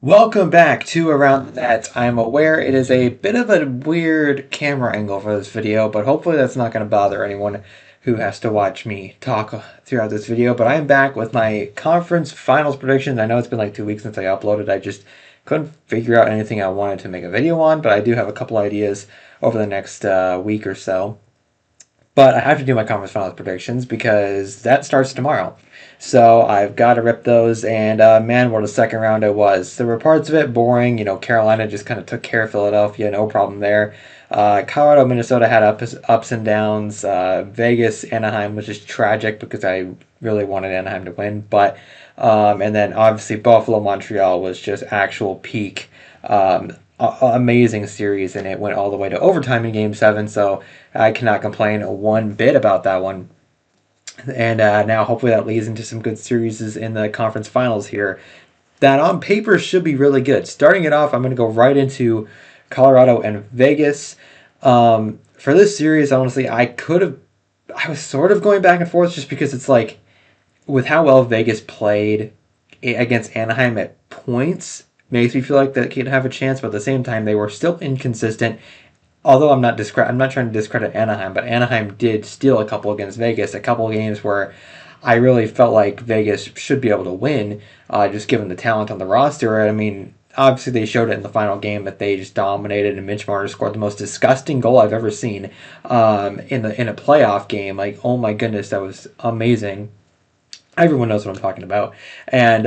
Welcome back to Around the Net. I'm aware it is a bit of a weird camera angle for this video, but hopefully that's not going to bother anyone who has to watch me talk throughout this video. But I'm back with my conference finals predictions. I know it's been like 2 weeks since I uploaded. I just couldn't figure out anything I wanted to make a video on, but I do have a couple ideas over the next week or so. But I have to do my conference finals predictions because that starts tomorrow. So I've got to rip those, and man, what a second round it was. There were parts of it boring. Carolina just kind of took care of Philadelphia, no problem there. Colorado, Minnesota had ups and downs. Vegas, Anaheim was just tragic because I really wanted Anaheim to win. But and then obviously Buffalo, Montreal was just actual peak. Amazing series, and it went all the way to overtime in Game 7, so I cannot complain one bit about that one. And now hopefully that leads into some good series in the conference finals here that on paper should be really good. Starting it off, I'm going to go right into Colorado and Vegas. For this series, honestly, I was sort of going back and forth just because it's like, with how well Vegas played against Anaheim at points, makes me feel like they could have a chance, but at the same time, they were still inconsistent. Although I'm not trying to discredit Anaheim, but Anaheim did steal a couple against Vegas, a couple of games where I really felt like Vegas should be able to win, just given the talent on the roster. I mean, obviously they showed it in the final game that they just dominated, and Mitch Marner scored the most disgusting goal I've ever seen in a playoff game. Like, oh my goodness, that was amazing. Everyone knows what I'm talking about, and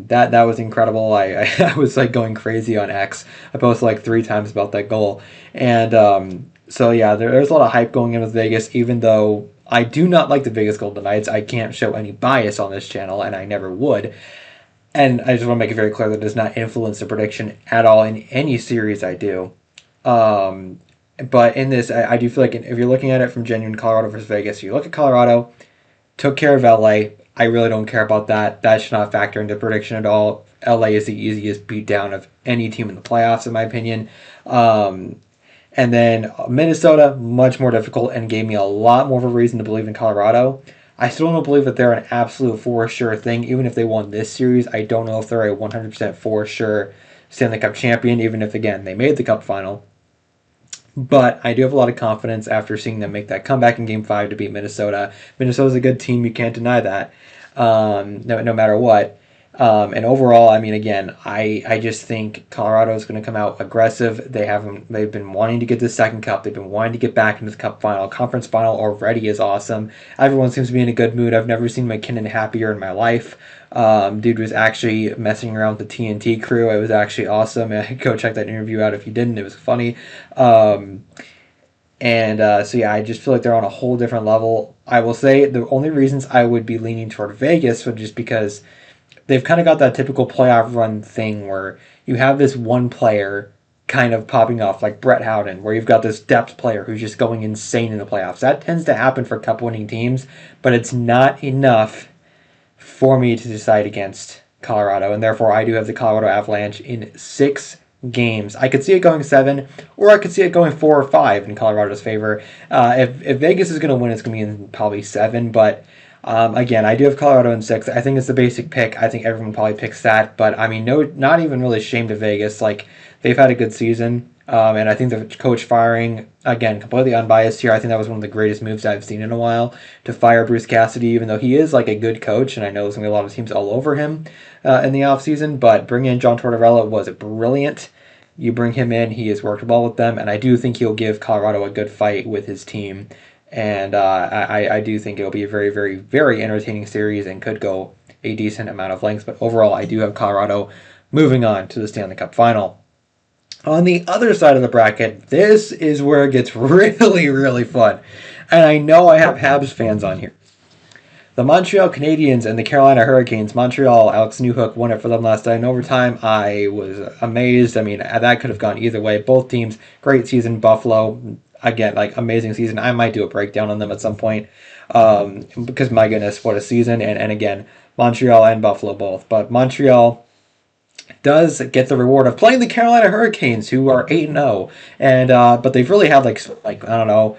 that was incredible. I was like going crazy on X. I posted like 3 times about that goal, and so yeah, there's a lot of hype going in with Vegas. Even though I do not like the Vegas Golden Knights, I can't show any bias on this channel, and I never would. And I just want to make it very clear that it does not influence the prediction at all in any series I do. But in this, I do feel like if you're looking at it from genuine Colorado versus Vegas, you look at Colorado, took care of LA. I really don't care about that. That should not factor into prediction at all. LA is the easiest beatdown of any team in the playoffs, in my opinion. And then Minnesota, much more difficult, and gave me a lot more of a reason to believe in Colorado. I still don't believe that they're an absolute for sure thing. Even if they won this series, I don't know if they're a 100% for sure Stanley Cup champion, even if, again, they made the Cup final. But I do have a lot of confidence after seeing them make that comeback in Game 5 to beat Minnesota. Minnesota's a good team. You can't deny that, no matter what. And overall, I mean, again, I just think Colorado is going to come out aggressive. They've been wanting to get the second cup. They've been wanting to get back into the cup final. Conference final already is awesome. Everyone seems to be in a good mood. I've never seen McKinnon happier in my life. Dude was actually messing around with the TNT crew. It was actually awesome. Go check that interview out if you didn't. It was funny. So yeah, I just feel like they're on a whole different level. I will say the only reasons I would be leaning toward Vegas would just because they've kind of got that typical playoff run thing where you have this one player kind of popping off, like Brett Howden, where you've got this depth player who's just going insane in the playoffs. That tends to happen for cup-winning teams, but it's not enough for me to decide against Colorado, and therefore I do have the Colorado Avalanche in 6 games. I could see it going 7, or I could see it going 4 or 5 in Colorado's favor. If Vegas is going to win, it's going to be in probably 7, but again, I do have Colorado in 6. I think it's the basic pick. I think everyone probably picks that, but I mean, no, not even really ashamed of Vegas. Like, they've had a good season, and I think the coach firing, again, completely unbiased here, I think that was one of the greatest moves I've seen in a while, to fire Bruce Cassidy, even though he is like a good coach, and I know there's going to be a lot of teams all over him in the offseason, but bringing in John Tortorella was brilliant. You bring him in, he has worked well with them, and I do think he'll give Colorado a good fight with his team. And I do think it'll be a very, very, very entertaining series and could go a decent amount of lengths. But overall, I do have Colorado moving on to the Stanley Cup final. On the other side of the bracket, this is where it gets really, really fun. And I know I have Habs fans on here. The Montreal Canadiens and the Carolina Hurricanes. Montreal, Alex Newhook won it for them last night in overtime. I was amazed. I mean, that could have gone either way. Both teams, great season. Buffalo, again, like, amazing season. I might do a breakdown on them at some point because, my goodness, what a season. And again, Montreal and Buffalo both. But Montreal does get the reward of playing the Carolina Hurricanes, who are 8-0. And but they've really had, like I don't know,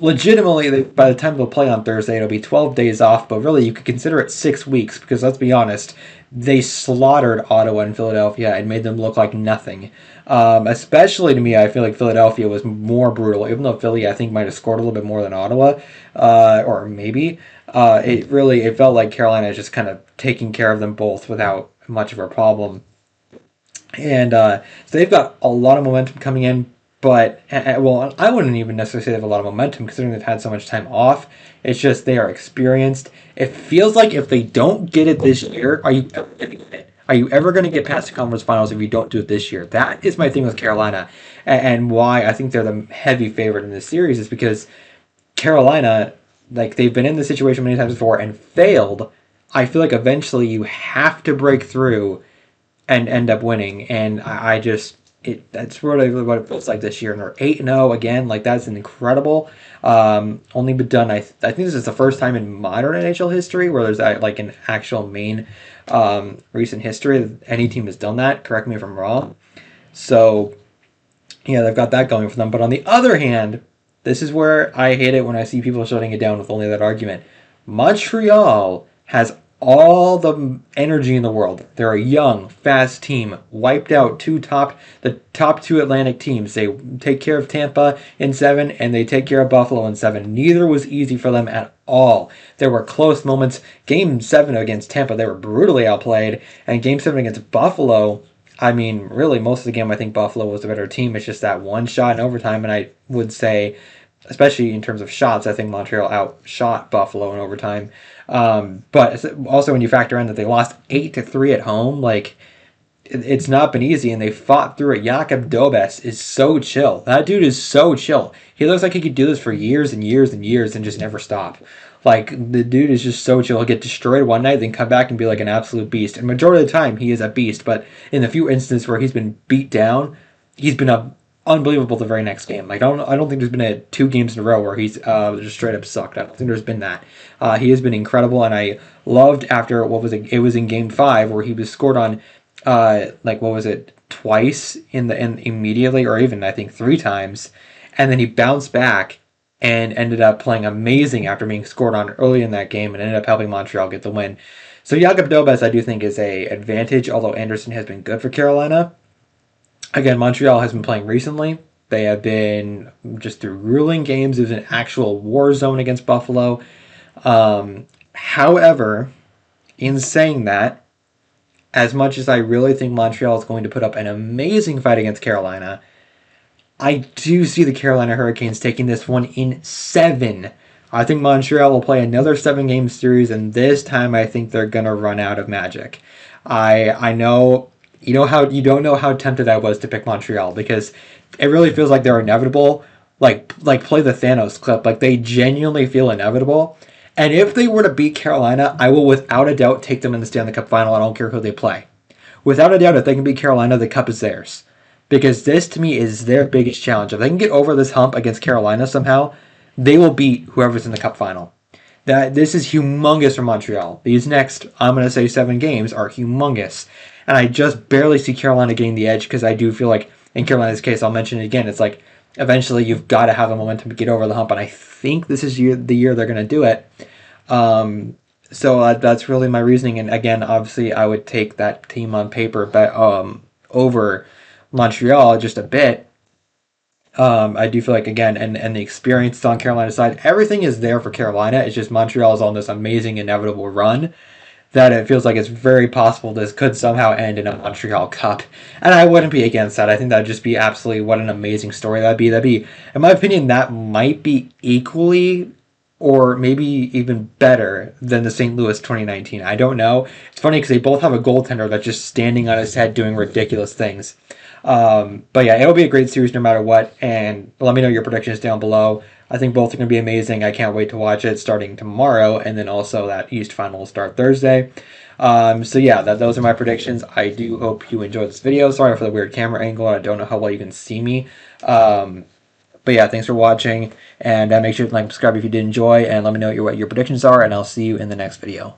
legitimately, by the time they'll play on Thursday, it'll be 12 days off, but really you could consider it 6 weeks because let's be honest, they slaughtered Ottawa and Philadelphia and made them look like nothing. Especially to me, I feel like Philadelphia was more brutal, even though Philly, I think, might have scored a little bit more than Ottawa, or maybe. It felt like Carolina is just kind of taking care of them both without much of a problem. And so they've got a lot of momentum coming in, but well, I wouldn't even necessarily say they have a lot of momentum considering they've had so much time off. It's just they are experienced. It feels like if they don't get it this year, are you ever going to get it? Are you ever going to get past the conference finals if you don't do it this year? That is my thing with Carolina, and why I think they're the heavy favorite in this series is because Carolina, like they've been in this situation many times before and failed. I feel like eventually you have to break through and end up winning. And I just that's really what it feels like this year. And they're 8-0 again. Like that's incredible. Only been done. I think this is the first time in modern NHL history where there's like an actual main recent history that any team has done that. Correct me if I'm wrong. So yeah, they've got that going for them. But on the other hand, this is where I hate it when I see people shutting it down with only that argument. Montreal has all the energy in the world. They're a young, fast team. Wiped out the top two Atlantic teams. They take care of Tampa in 7, and they take care of Buffalo in 7. Neither was easy for them at all. There were close moments. Game 7 against Tampa, they were brutally outplayed. And Game 7 against Buffalo, I mean, really, most of the game, I think Buffalo was the better team. It's just that one shot in overtime, and I would say, especially in terms of shots, I think Montreal outshot Buffalo in overtime. But also when you factor in that they lost 8-3 at home, like it's not been easy, and they fought through it. Jakob Dobes is so chill. That dude is so chill. He looks like he could do this for years and years and years and just never stop. Like the dude is just so chill. He'll get destroyed one night, then come back and be like an absolute beast. And majority of the time, he is a beast. But in the few instances where he's been beat down, he's been unbelievable the very next game. Like I don't think there's been 2 games in a row where he's just straight up sucked. I don't think there's been that. He has been incredible, and I loved after what was it? It was in Game 5 where he was scored on, like what was it? Twice in immediately, or even I think 3 times, and then he bounced back and ended up playing amazing after being scored on early in that game and ended up helping Montreal get the win. So Jakob Dobes, I do think, is a advantage, although Anderson has been good for Carolina. Again, Montreal has been playing recently. They have been just through grueling games. It was an actual war zone against Buffalo. However, in saying that, as much as I really think Montreal is going to put up an amazing fight against Carolina, I do see the Carolina Hurricanes taking this one in 7. I think Montreal will play another 7-game series, and this time I think they're going to run out of magic. I know you don't know how tempted I was to pick Montreal because it really feels like they're inevitable. Like play the Thanos clip. Like they genuinely feel inevitable. And if they were to beat Carolina, I will without a doubt take them in the Stanley Cup final. I don't care who they play. Without a doubt, if they can beat Carolina, the cup is theirs. Because this, to me, is their biggest challenge. If they can get over this hump against Carolina somehow, they will beat whoever's in the cup final. This is humongous for Montreal. These next, I'm going to say 7 games, are humongous. And I just barely see Carolina getting the edge because I do feel like, in Carolina's case, I'll mention it again, it's like, eventually you've got to have the momentum to get over the hump. And I think this is the year they're going to do it. So that's really my reasoning. And again, obviously, I would take that team on paper but over Montreal just a bit. I do feel like, again, and the experience is on Carolina's side. Everything is there for Carolina. It's just Montreal is on this amazing, inevitable run that it feels like it's very possible this could somehow end in a Montreal Cup. And I wouldn't be against that. I think that would just be absolutely what an amazing story that'd be. That'd be, in my opinion, that might be equally or maybe even better than the St. Louis 2019. I don't know. It's funny because they both have a goaltender that's just standing on his head doing ridiculous things. But yeah, it'll be a great series no matter what. And let me know your predictions down below. I think both are going to be amazing. I can't wait to watch it starting tomorrow. And then also that East final will start Thursday. So yeah, those are my predictions. I do hope you enjoyed this video. Sorry for the weird camera angle. I don't know how well you can see me. But yeah, thanks for watching. And make sure to like and subscribe if you did enjoy. And let me know what your predictions are. And I'll see you in the next video.